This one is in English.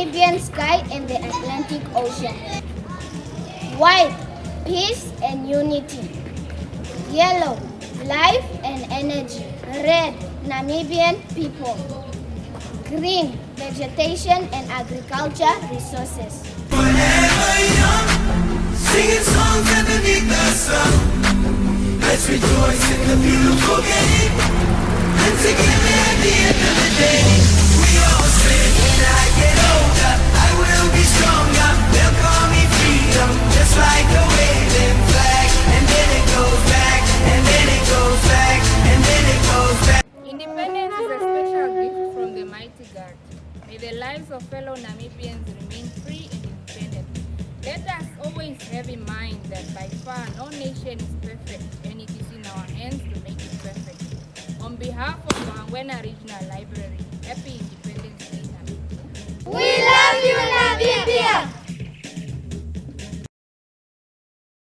Namibian sky and the Atlantic Ocean. White, peace and unity. Yellow, life and energy. Red, Namibian people. Green, vegetation and agriculture resources. Forever young, singing songs underneath the sun. Let's rejoice in the beautiful game. And together at the end of the day, we all say, when I get older, I will be stronger. They'll call me freedom, just like a waving flag. And then it goes back, and then it goes back, and then it goes back. Independence is a special gift from the mighty God. May the lives of fellow Namibians remain free and independent. Let us always have in mind that by far no nation is perfect, and it is in our hands to make it perfect. On behalf of the Regional Library, happy independence.